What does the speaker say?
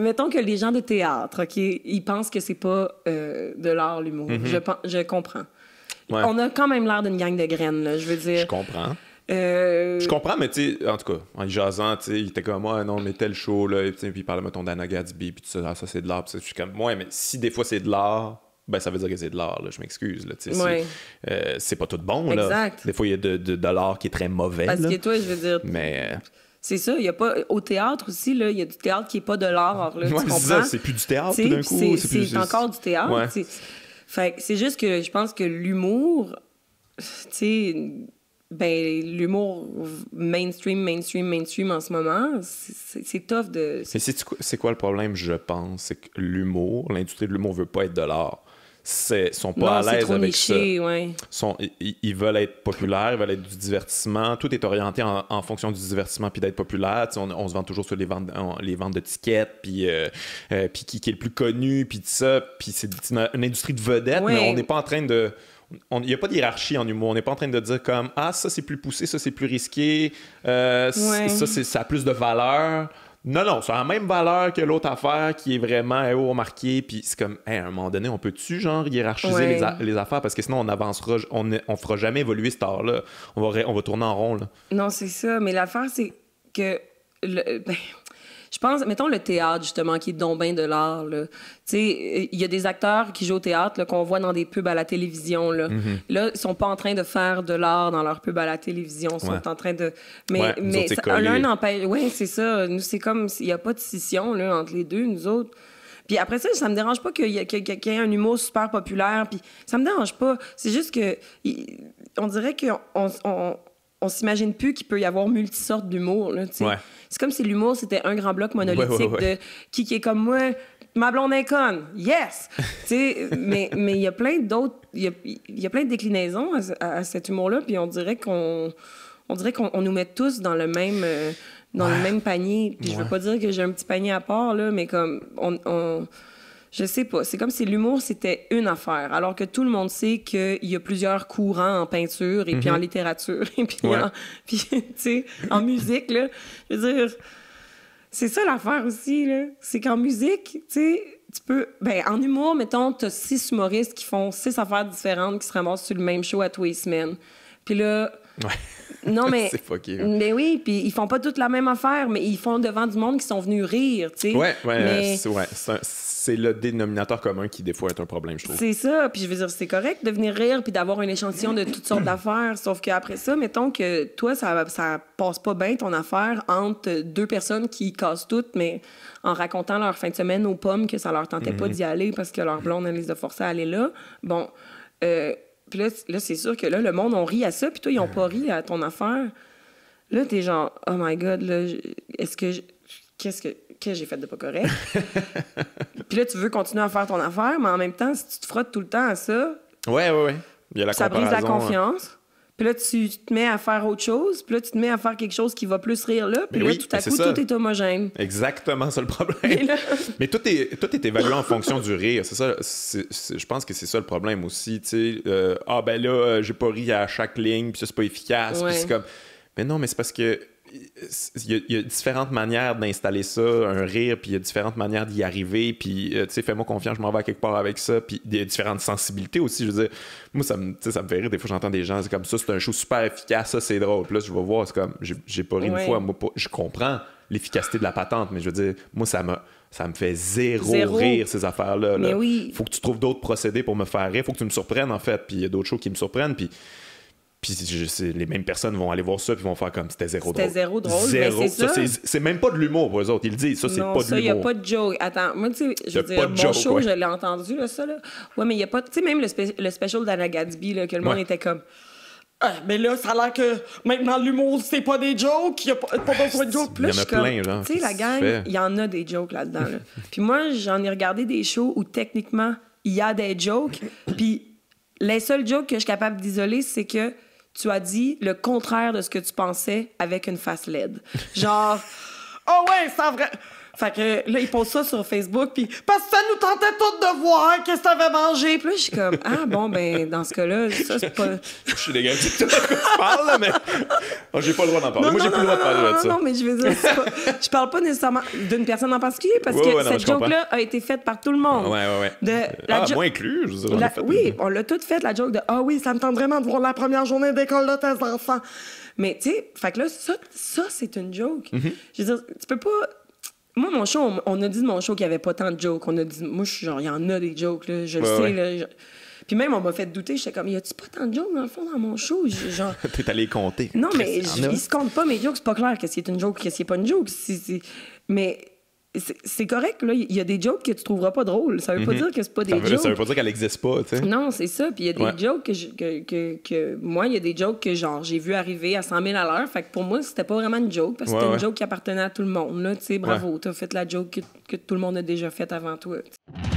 Mettons que les gens de théâtre, OK, ils pensent que c'est pas de l'art, l'humour. Je comprends. Ouais. On a quand même l'air d'une gang de graines, là, je veux dire. Je comprends. Je comprends, mais tu sais, en tout cas, en y jasant, tu sais, il était comme, ouais, non, mais tel show, là, et puis il parlait, mettons, d'Anna Gatsby, puis tout ça, ça c'est de l'art, puis je suis comme, ouais, mais si des fois c'est de l'art, ben ça veut dire que c'est de l'art, là, je m'excuse, là, tu sais, Ouais. c'est pas tout bon, là. Exact. Des fois, il y a de l'art qui est très mauvais, Parce là. que toi, je veux dire... Mais... C'est ça, il y a pas... Au théâtre aussi, là, il y a du théâtre qui est pas de l'art, là, tu ouais, comprends? c'est ça, c'est plus du théâtre, tout d'un coup. C'est encore du théâtre, ouais. Fait que c'est juste que je pense que l'humour, tu sais... Ben, l'humour mainstream en ce moment, c'est tough de... Mais c'est quoi le problème, je pense? C'est que l'industrie de l'humour veut pas être de l'art. Sont pas à l'aise avec niché, ça. Ouais. Ils veulent être populaires, ils veulent être du divertissement. Tout est orienté en fonction du divertissement puis d'être populaire. On se vend toujours sur les ventes de tickets, puis qui est le plus connu, puis tout ça. Puis c'est une industrie de vedettes, ouais. mais on n'est pas en train de... Il n'y a pas de hiérarchie en humour. On n'est pas en train de dire comme « Ah, ça, c'est plus poussé, ça, c'est plus risqué, ça a plus de valeur. » Non, ça a la même valeur que l'autre affaire qui est vraiment haut marqué. Puis c'est comme, à un moment donné, on peut-tu, genre, hiérarchiser les affaires? Parce que sinon, on avancera, on fera jamais évoluer cet art-là. On va tourner en rond, là. Non, c'est ça. Mais l'affaire, c'est que... je pense, mettons le théâtre, justement, qui est donc ben de l'art, là. Tu sais, il y a des acteurs qui jouent au théâtre, là, qu'on voit dans des pubs à la télévision, là. Là, ils sont pas en train de faire de l'art dans leurs pubs à la télévision. Ils sont en train de... Mais l'un n'empêche... Oui, c'est ça. Nous, c'est comme... Il y a pas de scission, là, entre les deux, nous autres. Puis après ça me dérange pas qu'il y ait un humour super populaire, puis ça me dérange pas. C'est juste que... On dirait on s'imagine plus qu'il peut y avoir multisortes d'humour, là, tu sais. Ouais. C'est comme si l'humour, c'était un grand bloc monolithique de qui est comme moi, ma blonde est conne, yes! Tu sais, mais il y a plein d'autres... Il y a plein de déclinaisons à cet humour-là, puis on dirait qu'on nous met tous dans le même... le même panier. Puis je veux pas dire que j'ai un petit panier à part, là, mais comme... Je sais pas. C'est comme si l'humour, c'était une affaire, alors que tout le monde sait qu'il y a plusieurs courants en peinture et puis en littérature et puis, tu sais, en musique, là. Je veux dire, c'est ça l'affaire aussi, là. C'est qu'en musique, tu sais, tu peux... Ben, en humour, mettons, t'as 6 humoristes qui font 6 affaires différentes qui se ramassent sur le même show à tous les semaines. Puis là... Ouais. Non, mais... c'est fucké. Mais oui, puis ils font pas toutes la même affaire, mais ils font devant du monde qui sont venus rire, tu sais. C'est le dénominateur commun qui, des fois, est un problème, je trouve. C'est ça. Puis je veux dire, c'est correct de venir rire puis d'avoir un échantillon de toutes sortes d'affaires. Sauf qu'après ça, mettons que toi, ça passe pas bien ton affaire entre 2 personnes qui cassent toutes, mais en racontant leur fin de semaine aux pommes que ça leur tentait pas d'y aller parce que leur blonde, elle les a forcés à aller là. Bon. Puis là, c'est sûr que là, le monde, on rit à ça. Puis toi, ils ont pas ri à ton affaire. Là, t'es genre, oh my God, là, qu'est-ce que j'ai fait de pas correct? Puis là, tu veux continuer à faire ton affaire, mais en même temps, si tu te frottes tout le temps à ça... Ouais. Il y a la ça brise la confiance. Puis là, tu te mets à faire autre chose. Puis là, tu te mets à faire quelque chose qui va plus rire là. Puis là, tout à coup, tout est homogène. Exactement, c'est le problème. Là... Mais tout est évalué en fonction du rire. C'est ça. Je pense que c'est ça le problème aussi. Tu sais, ben là, j'ai pas ri à chaque ligne, puis ça, c'est pas efficace. Puis c'est comme... Mais non, mais c'est parce que il y a différentes manières d'installer ça, un rire, puis il y a différentes manières d'y arriver, puis tu sais, fais-moi confiance, je m'en vais à quelque part avec ça, puis il y a différentes sensibilités aussi, je veux dire, moi ça me fait rire, des fois j'entends des gens, c'est comme ça, c'est un show super efficace, ça c'est drôle, puis là je vais voir, c'est comme, j'ai pas ri une fois, moi je comprends l'efficacité de la patente, mais je veux dire, moi ça me fait zéro rire, ces affaires-là. Mais oui. Faut que tu trouves d'autres procédés pour me faire rire, faut que tu me surprennes en fait, puis il y a d'autres shows qui me surprennent, puis les mêmes personnes vont aller voir ça puis vont faire comme c'était zéro drôle. C'était zéro drôle. Zéro. Mais c'est ça. C'est même pas de l'humour pour eux autres. Ils le disent. Ça, c'est non, pas de l'humour. Il n'y a pas de joke. Attends, moi, tu sais, je veux dire, bon show, je l'ai entendu, là, ça, là. Ouais, mais il n'y a pas... Tu sais, même le special d'Anna Gatsby, là, que le monde était comme... Ah, mais là, ça a l'air que maintenant, l'humour, c'est pas des jokes. Il n'y a pas besoin de jokes. Il y en a plein, genre. Tu sais, la gang, il y en a des jokes là-dedans, là. Puis moi, j'en ai regardé des shows où, techniquement, il y a des jokes. Puis les seuls jokes que je suis capable d'isoler, c'est que tu as dit le contraire de ce que tu pensais avec une face laide. Genre, oh ouais, c'est vrai. Fait que là, il pose ça sur Facebook, puis parce que ça nous tentait toutes de voir qu'est-ce que t'avais mangé. Puis là, je suis comme, ah bon, ben, dans ce cas-là, ça, c'est pas. Je suis négatif de quoi tu parles, là, mais. Oh, j'ai pas le droit d'en parler. Non, moi, j'ai plus le droit de parler de ça. Non, mais je veux dire, je parle pas nécessairement d'une personne en particulier, parce que cette joke-là a été faite par tout le monde. Moi inclus, je veux dire. Oui, on l'a toutes fait, la joke de ah oui, ça me tente vraiment de voir la première journée d'école de tes enfants. Mais, tu sais, fait que là, ça c'est une joke. Je veux dire, tu peux pas. Moi, mon show, on a dit de mon show qu'il n'y avait pas tant de jokes. On a dit, moi, je suis genre, il y en a des jokes, là, je le sais, là. Puis même, on m'a fait douter. J'étais comme, y a-tu pas tant de jokes, dans le fond, dans mon show? Genre... T'es allé compter. Non, mais ils se comptent pas, mes jokes. C'est pas clair qu'est-ce qui est une joke, qu'est-ce qui est pas une joke. Mais c'est correct, là. Il y a des jokes que tu trouveras pas drôles. Ça veut pas dire que c'est pas des jokes. Ça veut pas dire qu'elle existe pas, tu sais. Non, c'est ça. Puis il y a des jokes que moi, il y a des jokes que, genre, j'ai vu arriver à 100 000 à l'heure. Fait que pour moi, c'était pas vraiment une joke, parce que c'était une joke qui appartenait à tout le monde, là. Tu sais, bravo, t'as fait la joke que tout le monde a déjà faite avant toi. T'sais.